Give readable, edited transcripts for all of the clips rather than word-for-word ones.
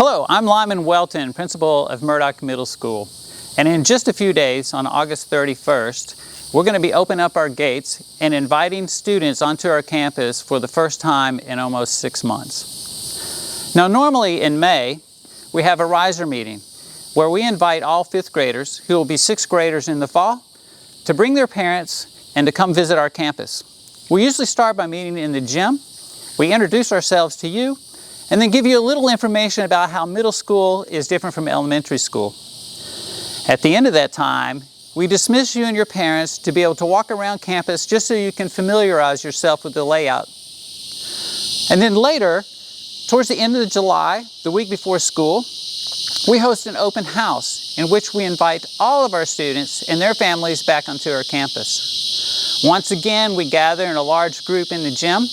Hello, I'm Lyman Welton, principal of Murdock Middle School. And in just a few days, on August 31st, we're going to be opening up our gates and inviting students onto our campus for the first time in almost 6 months. Now, normally in May, we have a riser meeting where we invite all 5th graders, who will be 6th graders in the fall, to bring their parents and to come visit our campus. We usually start by meeting in the gym. We introduce ourselves to you and then give you a little information about how middle school is different from elementary school. At the end of that time, we dismiss you and your parents to be able to walk around campus just so you can familiarize yourself with the layout. And then later, towards the end of July, the week before school, we host an open house in which we invite all of our students and their families back onto our campus. Once again, we gather in a large group in the gym,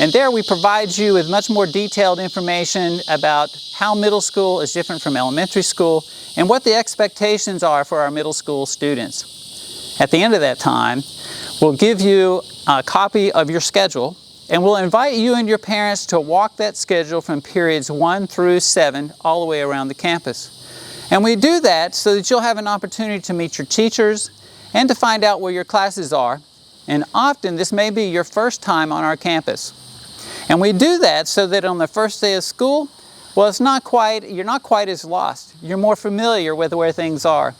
and there we provide you with much more detailed information about how middle school is different from elementary school and what the expectations are for our middle school students. At the end of that time, we'll give you a copy of your schedule, and we'll invite you and your parents to walk that schedule from periods 1 through 7 all the way around the campus. And we do that so that you'll have an opportunity to meet your teachers and to find out where your classes are. And often this may be your first time on our campus. And we do that so that on the first day of school, well, you're not quite as lost. You're more familiar with where things are.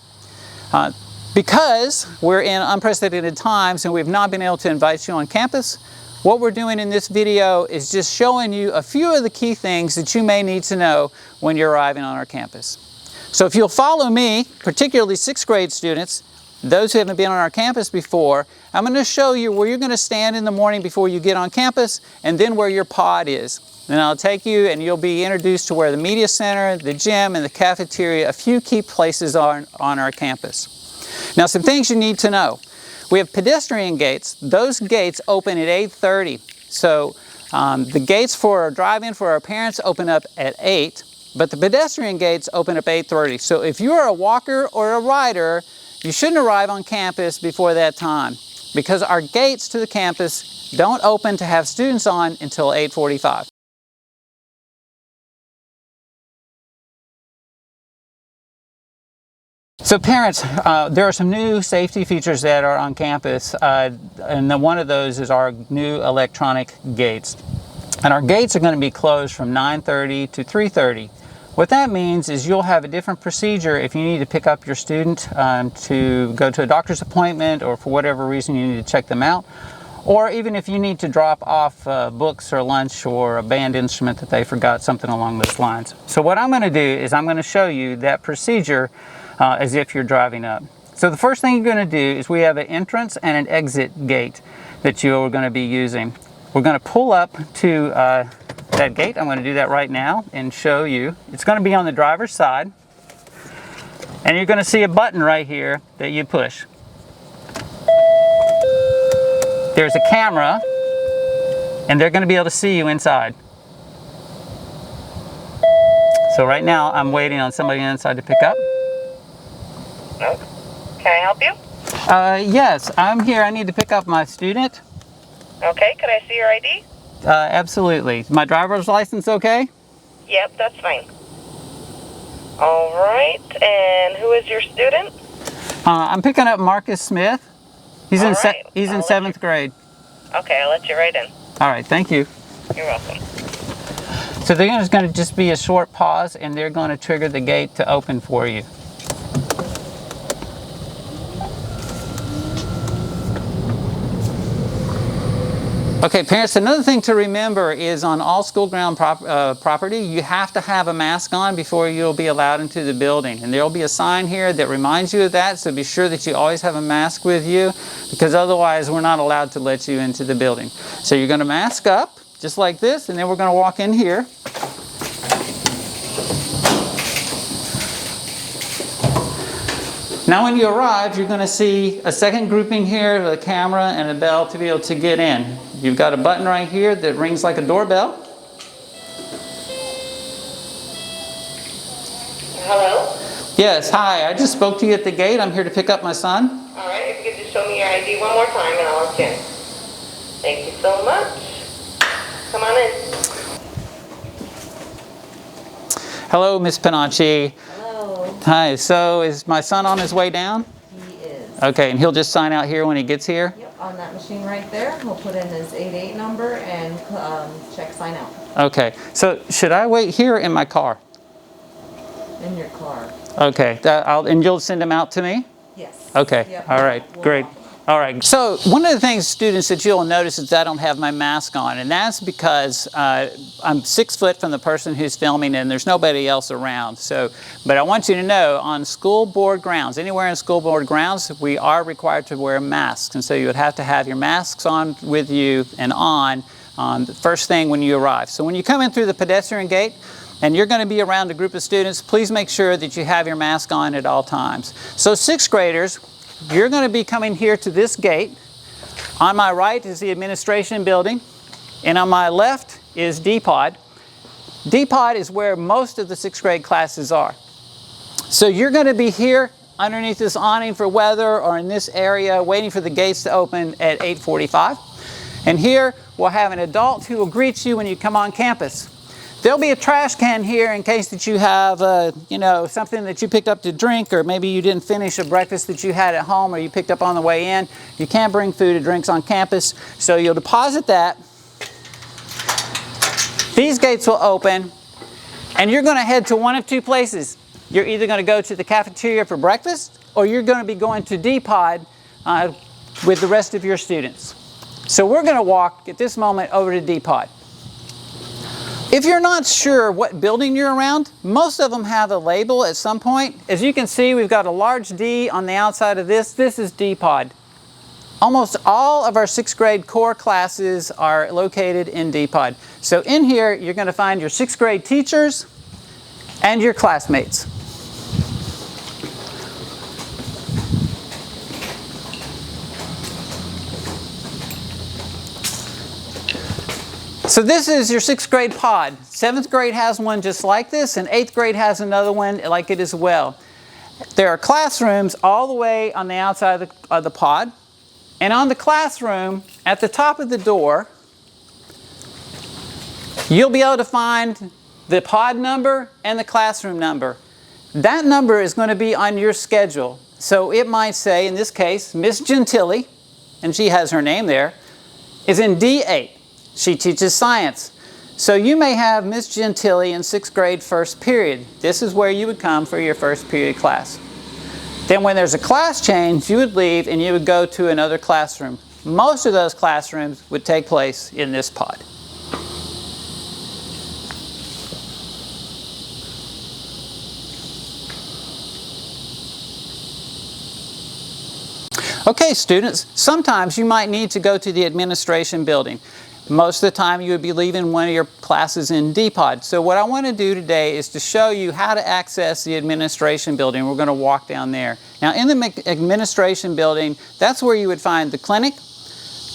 Because we're in unprecedented times and we've not been able to invite you on campus, what we're doing in this video is just showing you a few of the key things that you may need to know when you're arriving on our campus. So if you'll follow me, particularly 6th grade students, those who haven't been on our campus before, I'm going to show you where you're going to stand in the morning before you get on campus, and then where your pod is. And I'll take you and you'll be introduced to where the media center, the gym, and the cafeteria, a few key places are on our campus. Now, some things you need to know. We have pedestrian gates. Those gates open at 8:30. So the gates for drive-in for our parents open up at 8, but the pedestrian gates open up at 8:30. So if you're a walker or a rider, you shouldn't arrive on campus before that time, because our gates to the campus don't open to have students on until 8:45. So parents, there are some new safety features that are on campus, and one of those is our new electronic gates. And our gates are going to be closed from 9:30 to 3:30. What that means is you'll have a different procedure if you need to pick up your student to go to a doctor's appointment, or for whatever reason you need to check them out, or even if you need to drop off books or lunch or a band instrument that they forgot, something along those lines. So what I'm going to do is I'm going to show you that procedure as if you're driving up. So the first thing you're going to do is we have an entrance and an exit gate that you're going to be using. We're going to pull up to that gate. I'm going to do that right now and show you. It's going to be on the driver's side, and you're going to see a button right here that you push. There's a camera, and they're going to be able to see you inside. So right now I'm waiting on somebody inside to pick up. Can I help you? Yes, I'm here. I need to pick up my student. Okay, could I see your ID? Absolutely. My driver's license okay? Yep, that's fine. All right, and who is your student? I'm picking up Marcus Smith. He's in 7th grade. Okay, I'll let you right in. All right, thank you. You're welcome. So there's going to just be a short pause, and they're going to trigger the gate to open for you. Okay, parents, another thing to remember is on all school ground property, you have to have a mask on before you'll be allowed into the building. And there will be a sign here that reminds you of that, so be sure that you always have a mask with you, because otherwise we're not allowed to let you into the building. So you're going to mask up, just like this, and then we're going to walk in here. Now when you arrive, you're going to see a second grouping here with a camera and a bell to be able to get in. You've got a button right here that rings like a doorbell. Hello? Yes, hi. I just spoke to you at the gate. I'm here to pick up my son. All right, if you could just show me your ID one more time and I'll let you in. Thank you so much. Come on in. Hello, Miss Panacci. Hello. Hi, so is my son on his way down? He is. Okay, and he'll just sign out here when he gets here? Yep, on that machine right there. He'll put in his 88 number and check sign out Okay, so should I wait here in my car? in your car. Okay, and you'll send him out to me? Yes. Okay, Yep. all right, We'll great. walk. All right, so one of the things, students, that you'll notice is I don't have my mask on, and that's because I'm 6 foot from the person who's filming and there's nobody else around. But I want you to know, on school board grounds, anywhere in school board grounds, we are required to wear masks, and so you would have to have your masks on with you and on the first thing when you arrive. So when you come in through the pedestrian gate, and you're going to be around a group of students, please make sure that you have your mask on at all times. So 6th graders, you're going to be coming here to this gate. On my right is the administration building, and on my left is D-Pod. D-Pod is where most of the 6th grade classes are. So you're going to be here underneath this awning for weather, or in this area waiting for the gates to open at 8:45. And here we'll have an adult who will greet you when you come on campus. There'll be a trash can here in case that you have, something that you picked up to drink, or maybe you didn't finish a breakfast that you had at home or you picked up on the way in. You can't bring food or drinks on campus, so you'll deposit that. These gates will open, and you're going to head to one of two places. You're either going to go to the cafeteria for breakfast, or you're going to be going to D-Pod with the rest of your students. So we're going to walk at this moment over to D-Pod. If you're not sure what building you're around, most of them have a label at some point. As you can see, we've got a large D on the outside of this. This is D-Pod. Almost all of our 6th grade core classes are located in D-Pod. So in here, you're going to find your 6th grade teachers and your classmates. So this is your 6th grade pod. 7th grade has one just like this, and 8th grade has another one like it as well. There are classrooms all the way on the outside of the pod. And on the classroom, at the top of the door, you'll be able to find the pod number and the classroom number. That number is going to be on your schedule. So it might say, in this case, Miss Gentili, and she has her name there, is in D8. She teaches science. So you may have Miss Gentili in 6th grade first period. This is where you would come for your first period class. Then when there's a class change, you would leave and you would go to another classroom. Most of those classrooms would take place in this pod. Okay, students, sometimes you might need to go to the administration building. Most of the time you would be leaving one of your classes in D-Pod. So what I want to do today is to show you how to access the administration building. We're going to walk down there. Now in the administration building, that's where you would find the clinic,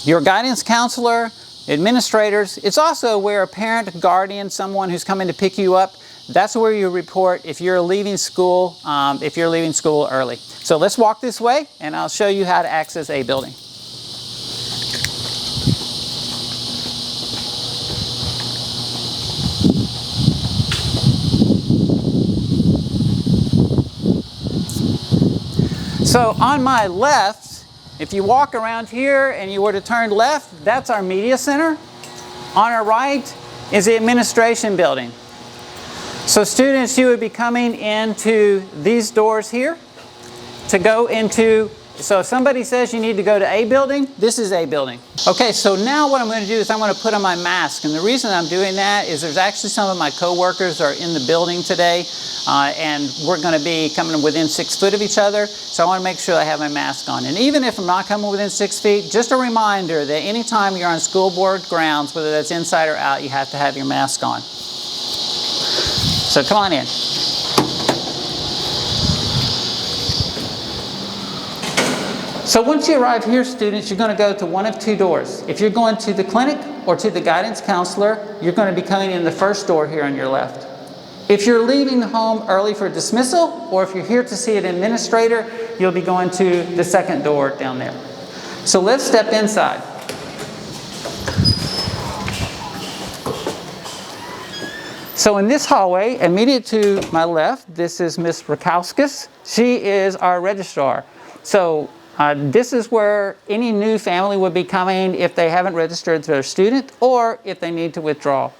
your guidance counselor, administrators. It's also where a parent, guardian, someone who's coming to pick you up, that's where you report if you're leaving school early. So let's walk this way and I'll show you how to access a building. So on my left, if you walk around here and you were to turn left, that's our media center. On our right is the administration building. So students, you would be coming into these doors here to go into, so if somebody says you need to go to a building, this is a building. Okay, so now what I'm going to do is I'm going to put on my mask. And the reason I'm doing that is there's actually some of my coworkers are in the building today, and we're going to be coming within 6 foot of each other. So I want to make sure I have my mask on. And even if I'm not coming within 6 feet, just a reminder that anytime you're on school board grounds, whether that's inside or out, you have to have your mask on. So come on in. So once you arrive here, students, you're going to go to one of two doors. If you're going to the clinic or to the guidance counselor, you're going to be coming in the first door here on your left. If you're leaving home early for dismissal, or if you're here to see an administrator, you'll be going to the second door down there. So let's step inside. So in this hallway, immediate to my left, this is Miss Rakowskis. She is our registrar. So this is where any new family would be coming if they haven't registered their student or if they need to withdraw.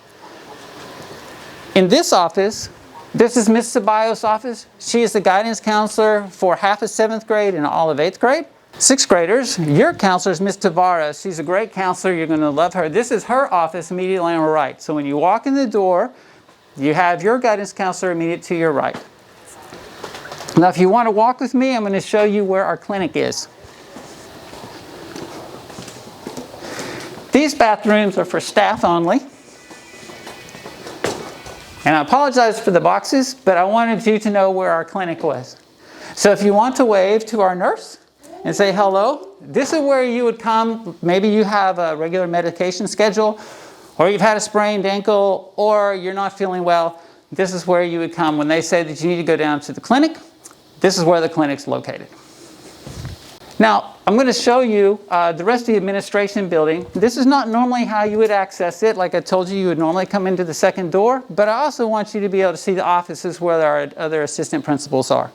In this office, this is Miss Ceballos' office. She is the guidance counselor for half of 7th grade and all of 8th grade. 6th graders, your counselor is Miss Tavares. She's a great counselor. You're going to love her. This is her office immediately on the right. So when you walk in the door, you have your guidance counselor immediate to your right. Now, if you want to walk with me, I'm going to show you where our clinic is. These bathrooms are for staff only. And I apologize for the boxes, but I wanted you to know where our clinic was. So if you want to wave to our nurse and say hello, this is where you would come. Maybe you have a regular medication schedule, or you've had a sprained ankle, or you're not feeling well. This is where you would come. When they say that you need to go down to the clinic, this is where the clinic's located. Now, I'm going to show you the rest of the administration building. This is not normally how you would access it. Like I told you, you would normally come into the second door, but I also want you to be able to see the offices where our other assistant principals are.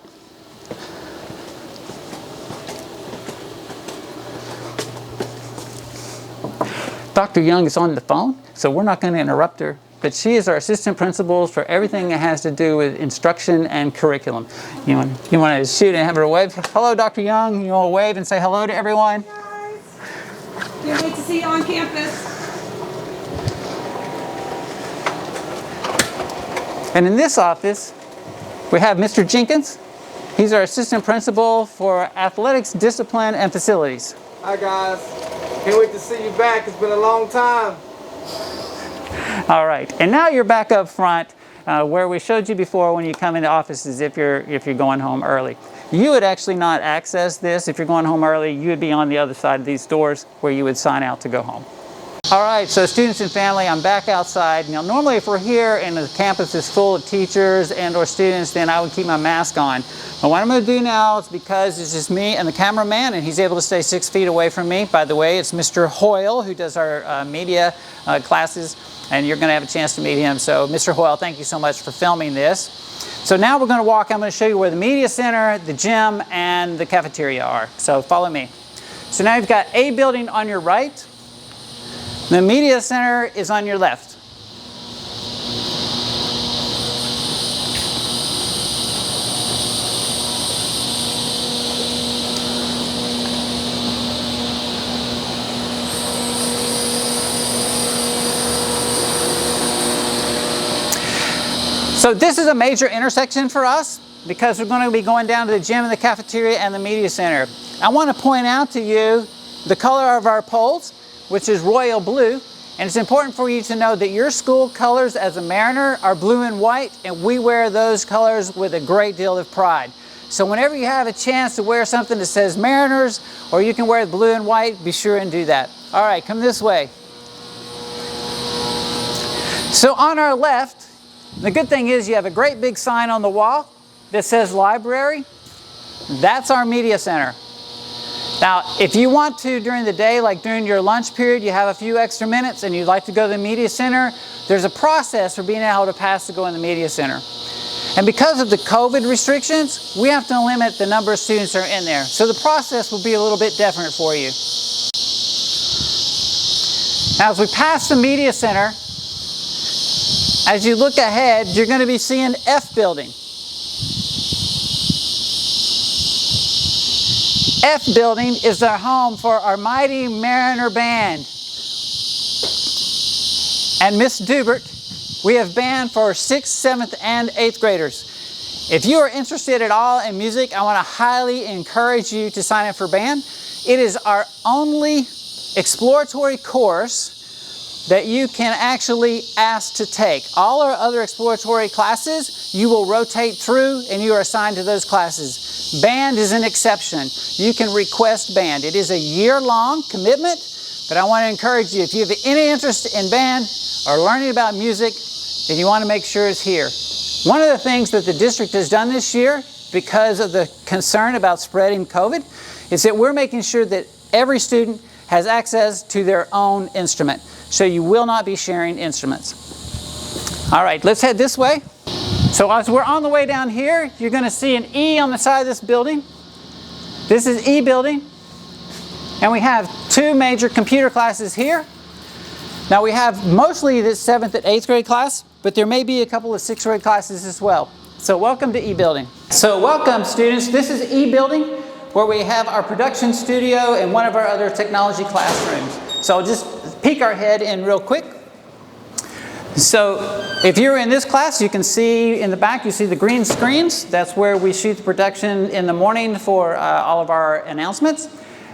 Dr. Young is on the phone, so we're not going to interrupt her, but she is our assistant principal for everything that has to do with instruction and curriculum. You want to shoot and have her wave? Hello, Dr. Young. You want to wave and say hello to everyone? Hi, guys. Can't wait to see you on campus. And in this office, we have Mr. Jenkins. He's our assistant principal for athletics, discipline, and facilities. Hi, guys. Can't wait to see you back. It's been a long time. All right, and now you're back up front where we showed you before when you come into offices if you're going home early. You would actually not access this if you're going home early. You would be on the other side of these doors where you would sign out to go home. All right, so students and family, I'm back outside. Now, normally if we're here and the campus is full of teachers and or students, then I would keep my mask on. But what I'm going to do now is because it's just me and the cameraman, and he's able to stay 6 feet away from me. By the way, it's Mr. Hoyle who does our media classes, and you're going to have a chance to meet him. So, Mr. Hoyle, thank you so much for filming this. So now we're going to walk. I'm going to show you where the media center, the gym, and the cafeteria are. So follow me. So now you've got A building on your right. The media center is on your left. So this is a major intersection for us because we're going to be going down to the gym and the cafeteria and the media center. I want to point out to you the color of our poles, which is royal blue, and it's important for you to know that your school colors as a Mariner are blue and white, and we wear those colors with a great deal of pride. So whenever you have a chance to wear something that says Mariners, or you can wear blue and white, be sure and do that. All right, come this way. So on our left, the good thing is you have a great big sign on the wall that says library. That's our media center. Now, if you want to during the day, like during your lunch period, you have a few extra minutes and you'd like to go to the media center, there's a process for being able to pass to go in the media center. And because of the COVID restrictions, we have to limit the number of students that are in there. So the process will be a little bit different for you. Now, as we pass the media center, as you look ahead, you're going to be seeing F building. F building is the home for our mighty Mariner band. And Miss Dubert, we have band for 6th, 7th, and 8th graders. If you are interested at all in music, I want to highly encourage you to sign up for band. It is our only exploratory course that you can actually ask to take. All our other exploratory classes, you will rotate through and you are assigned to those classes. Band is an exception. You can request band. It is a year-long commitment, but I want to encourage you, if you have any interest in band or learning about music, then you want to make sure it's here. One of the things that the district has done this year, because of the concern about spreading COVID, is that we're making sure that every student has access to their own instrument. So you will not be sharing instruments. All right, let's head this way. So as we're on the way down here, you're going to see an E on the side of this building. This is E building. And we have two major computer classes here. Now we have mostly this 7th and 8th grade class, but there may be a couple of 6th grade classes as well. So welcome to E building. So welcome students, this is E building, where we have our production studio and one of our other technology classrooms. So I'll just peek our head in real quick. So if you're in this class, you can see in the back, you see the green screens. That's where we shoot the production in the morning for all of our announcements.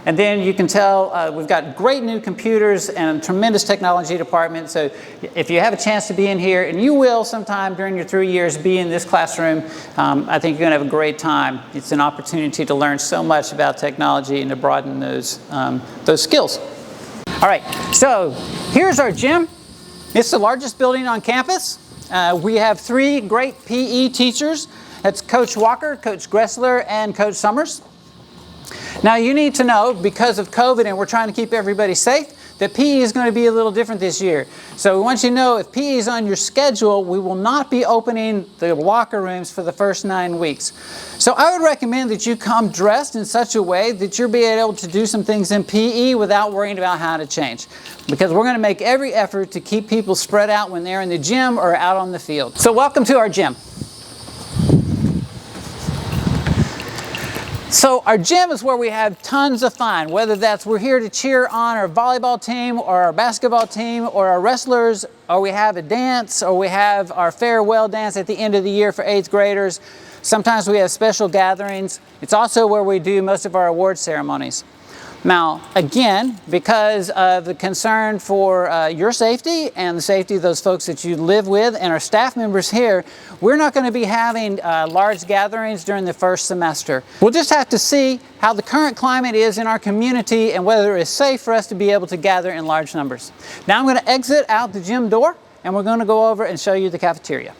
And then you can tell we've got great new computers and a tremendous technology department. So if you have a chance to be in here, and you will sometime during your 3 years be in this classroom, I think you're going to have a great time. It's an opportunity to learn so much about technology and to broaden those skills. All right, so here's our gym. It's the largest building on campus. We have 3 great PE teachers. That's Coach Walker, Coach Gressler, and Coach Summers. Now you need to know, because of COVID and we're trying to keep everybody safe, that PE is going to be a little different this year. So we want you to know, if PE is on your schedule, we will not be opening the locker rooms for the first 9 weeks. So I would recommend that you come dressed in such a way that you'll be able to do some things in PE without worrying about how to change. Because we're going to make every effort to keep people spread out when they're in the gym or out on the field. So welcome to our gym. So our gym is where we have tons of fun, whether that's we're here to cheer on our volleyball team or our basketball team or our wrestlers, or we have a dance, or we have our farewell dance at the end of the year for 8th graders. Sometimes we have special gatherings. It's also where we do most of our award ceremonies. Now, again, because of the concern for your safety and the safety of those folks that you live with and our staff members here, we're not going to be having large gatherings during the first semester. We'll just have to see how the current climate is in our community and whether it's safe for us to be able to gather in large numbers. Now I'm going to exit out the gym door and we're going to go over and show you the cafeteria.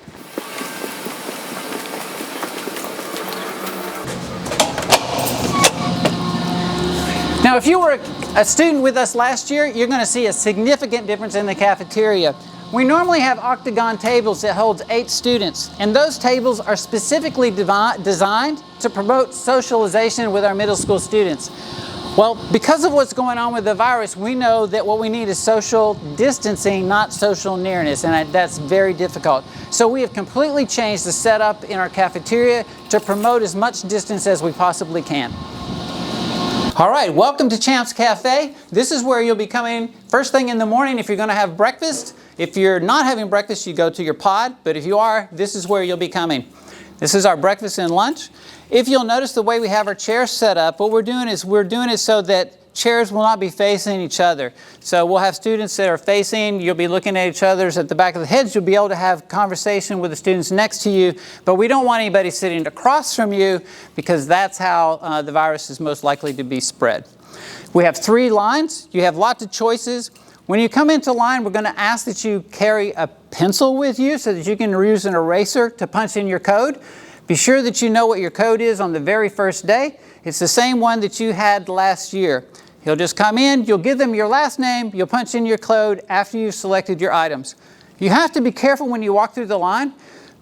Now, if you were a student with us last year, you're going to see a significant difference in the cafeteria. We normally have octagon tables that holds 8 students, and those tables are specifically designed to promote socialization with our middle school students. Well, because of what's going on with the virus, we know that what we need is social distancing, not social nearness, and that's very difficult. So we have completely changed the setup in our cafeteria to promote as much distance as we possibly can. All right, welcome to Champs Cafe. This is where you'll be coming first thing in the morning if you're going to have breakfast. If you're not having breakfast, you go to your pod, but if you are, this is where you'll be coming. This is our breakfast and lunch. If you'll notice the way we have our chairs set up, what we're doing is we're doing it so that chairs will not be facing each other. So we'll have students that are facing, you'll be looking at each other's at the back of the heads, you'll be able to have conversation with the students next to you, but we don't want anybody sitting across from you because that's how the virus is most likely to be spread. We have 3 lines, you have lots of choices. When you come into line, we're going to ask that you carry a pencil with you so that you can use an eraser to punch in your code. Be sure that you know what your code is on the very first day. It's the same one that you had last year. You'll just come in, you'll give them your last name, you'll punch in your code after you've selected your items. You have to be careful when you walk through the line.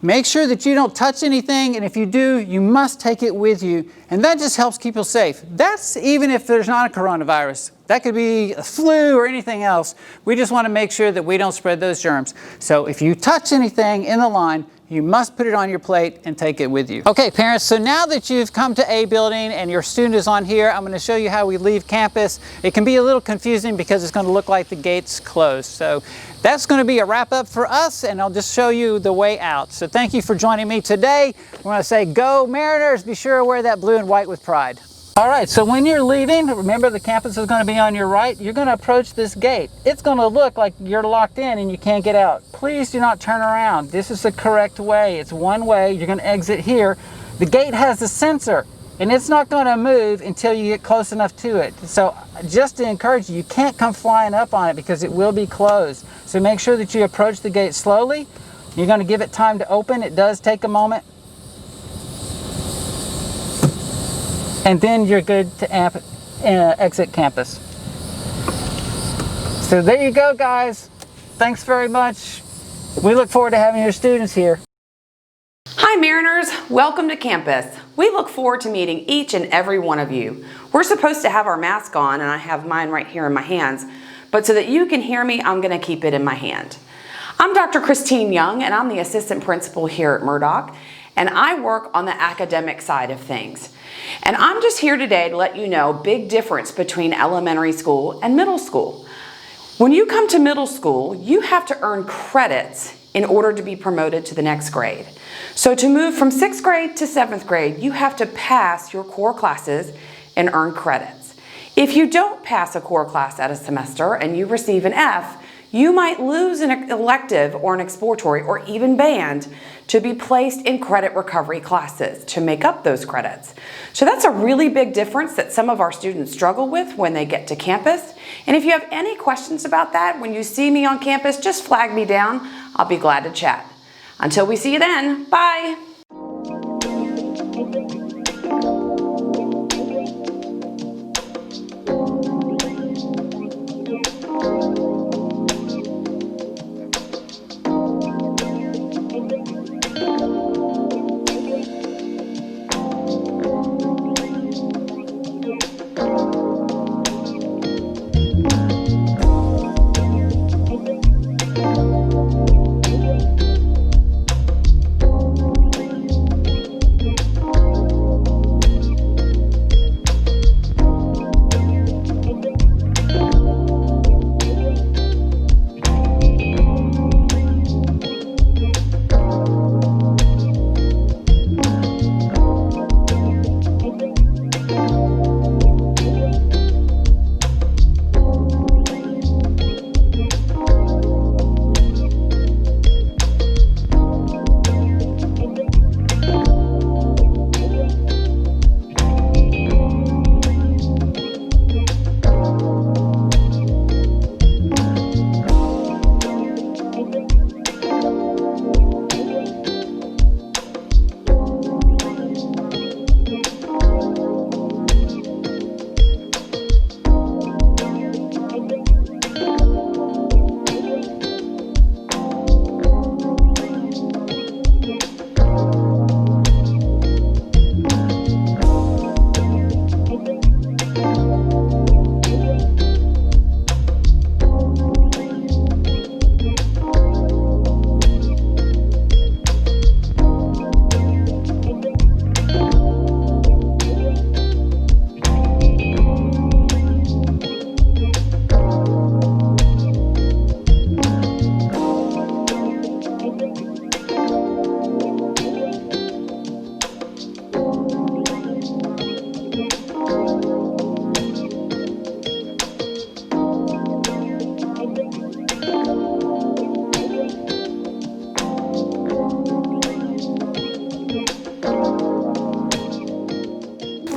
Make sure that you don't touch anything, and if you do, you must take it with you. And that just helps keep you safe. That's even if there's not a coronavirus. That could be a flu or anything else. We just want to make sure that we don't spread those germs. So if you touch anything in the line, you must put it on your plate and take it with you. Okay, parents, so now that you've come to A building and your student is on here, I'm going to show you how we leave campus. It can be a little confusing because it's going to look like the gates closed. So that's going to be a wrap up for us, and I'll just show you the way out. So thank you for joining me today. I want to say go Mariners, be sure to wear that blue and white with pride. All right, so when you're leaving, remember the campus is going to be on your right. You're going to approach this gate. It's going to look like you're locked in and you can't get out. Please do not turn around. This is the correct way. It's one way. You're going to exit here. The gate has a sensor, and it's not going to move until you get close enough to it. So just to encourage you, you can't come flying up on it because it will be closed. So make sure that you approach the gate slowly. You're going to give it time to open. It does take a moment. And then you're good to exit campus. So there you go, guys. Thanks very much. We look forward to having your students here. Hi Mariners, welcome to campus. We look forward to meeting each and every one of you. We're supposed to have our mask on, and I have mine right here in my hands, but so that you can hear me, I'm gonna keep it in my hand. I'm Dr. Christine Young, and I'm the assistant principal here at Murdock, and I work on the academic side of things. And I'm just here today to let you know big difference between elementary school and middle school. When you come to middle school, you have to earn credits in order to be promoted to the next grade. So to move from 6th grade to 7th grade, you have to pass your core classes and earn credits. If you don't pass a core class at a semester and you receive an F, you might lose an elective or an exploratory or even band to be placed in credit recovery classes to make up those credits. So that's a really big difference that some of our students struggle with when they get to campus. And if you have any questions about that, when you see me on campus, just flag me down. I'll be glad to chat. Until we see you then, bye.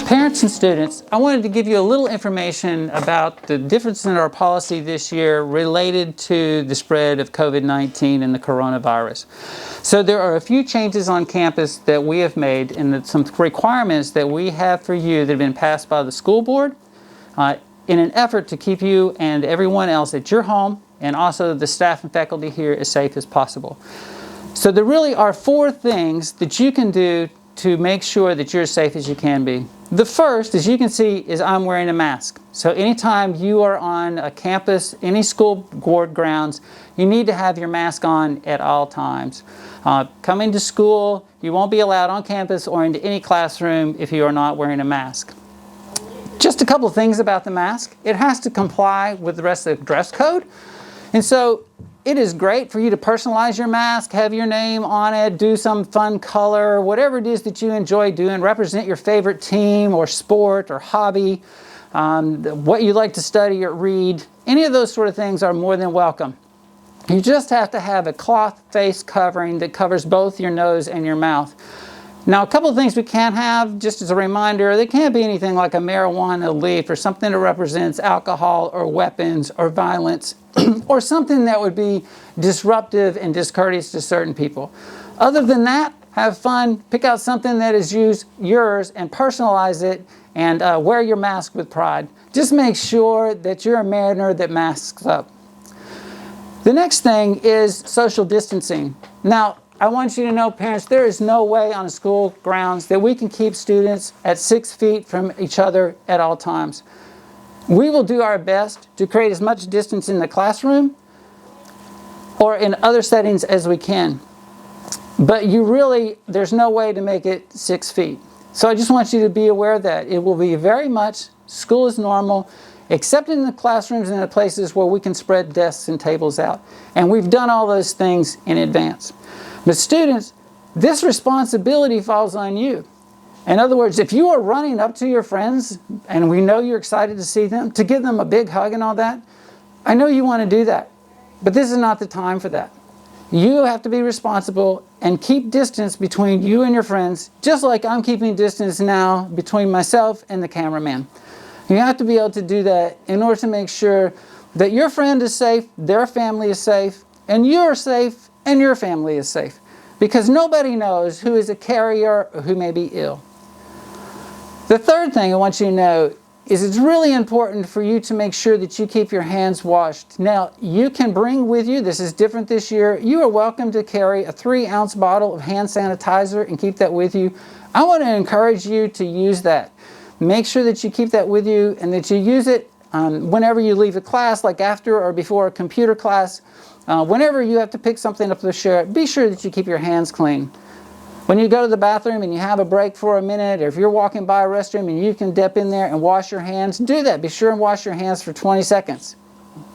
Parents and students, I wanted to give you a little information about the difference in our policy this year related to the spread of COVID-19 and the coronavirus. So there are a few changes on campus that we have made and some requirements that we have for you that have been passed by the school board in an effort to keep you and everyone else at your home and also the staff and faculty here as safe as possible. So there really are 4 things that you can do to make sure that you're as safe as you can be. The first, as you can see, is I'm wearing a mask. So anytime you are on a campus, any school board grounds, you need to have your mask on at all times. Coming to school, you won't be allowed on campus or into any classroom if you are not wearing a mask. Just a couple of things about the mask. It has to comply with the rest of the dress code. And so it is great for you to personalize your mask, have your name on it, do some fun color, whatever it is that you enjoy doing, represent your favorite team or sport or hobby, what you like to study or read. Any of those sort of things are more than welcome. You just have to have a cloth face covering that covers both your nose and your mouth. Now, a couple of things we can't have, just as a reminder, they can't be anything like a marijuana leaf or something that represents alcohol or weapons or violence or something that would be disruptive and discourteous to certain people. Other than that, have fun, pick out something that is yours and personalize it and wear your mask with pride. Just make sure that you're a Mariner that masks up. The next thing is social distancing. Now, I want you to know, parents, there is no way on a school grounds that we can keep students at 6 feet from each other at all times. We will do our best to create as much distance in the classroom or in other settings as we can. But there's no way to make it 6 feet. So I just want you to be aware of that. It will be very much school as normal, except in the classrooms and the places where we can spread desks and tables out. And we've done all those things in advance. But students, this responsibility falls on you. In other words, if you are running up to your friends, and we know you're excited to see them, to give them a big hug and all that, I know you want to do that. But this is not the time for that. You have to be responsible and keep distance between you and your friends, just like I'm keeping distance now between myself and the cameraman. You have to be able to do that in order to make sure that your friend is safe, their family is safe, and you're safe, and your family is safe. Because nobody knows who is a carrier or who may be ill. The third thing I want you to know is it's really important for you to make sure that you keep your hands washed. Now, you can bring with you, this is different this year, you are welcome to carry a 3-ounce bottle of hand sanitizer and keep that with you. I want to encourage you to use that. Make sure that you keep that with you and that you use it whenever you leave a class, like after or before a computer class. Whenever you have to pick something up to share, be sure that you keep your hands clean. When you go to the bathroom and you have a break for a minute, or if you're walking by a restroom and you can dip in there and wash your hands, do that. Be sure and wash your hands for 20 seconds.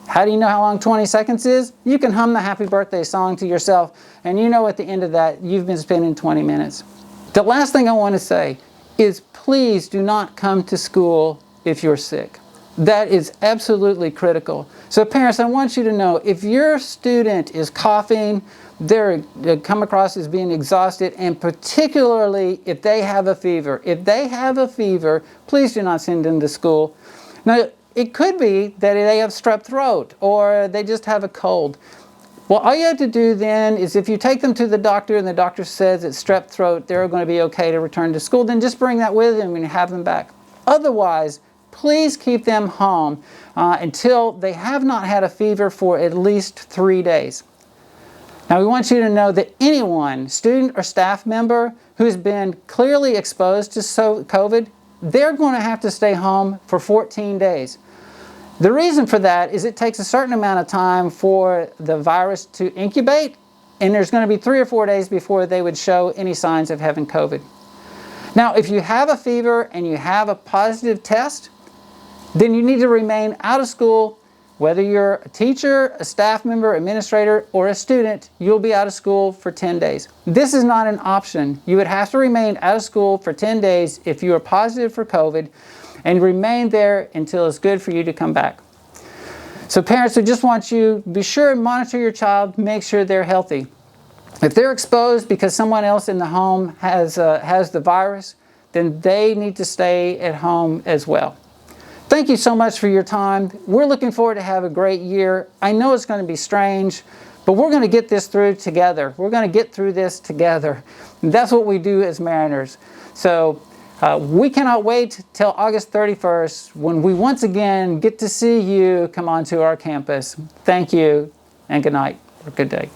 How do you know how long 20 seconds is? You can hum the happy birthday song to yourself, and you know at the end of that, you've been spending 20 minutes. The last thing I want to say is please do not come to school if you're sick. That is absolutely critical. So parents, I want you to know, if your student is coughing, they're come across as being exhausted, and particularly if they have a fever. If they have a fever, please do not send them to school. Now, it could be that they have strep throat or they just have a cold. Well, all you have to do then is if you take them to the doctor and the doctor says it's strep throat, they're going to be okay to return to school, then just bring that with them and have them back. Otherwise, please keep them home until they have not had a fever for at least 3 days. Now, we want you to know that anyone, student or staff member, who's been clearly exposed to COVID, they're going to have to stay home for 14 days. The reason for that is it takes a certain amount of time for the virus to incubate, and there's going to be 3 or 4 days before they would show any signs of having COVID. Now, if you have a fever and you have a positive test, then you need to remain out of school. Whether you're a teacher, a staff member, administrator, or a student, you'll be out of school for 10 days. This is not an option. You would have to remain out of school for 10 days if you are positive for COVID and remain there until it's good for you to come back. So parents, I just want you to be sure and monitor your child, make sure they're healthy. If they're exposed because someone else in the home has the virus, then they need to stay at home as well. Thank you so much for your time. We're looking forward to have a great year. I know it's going to be strange, but we're going to get this through together. We're going to get through this together. And that's what we do as Mariners. So we cannot wait till August 31st when we once again get to see you come onto our campus. Thank you, and good night or good day.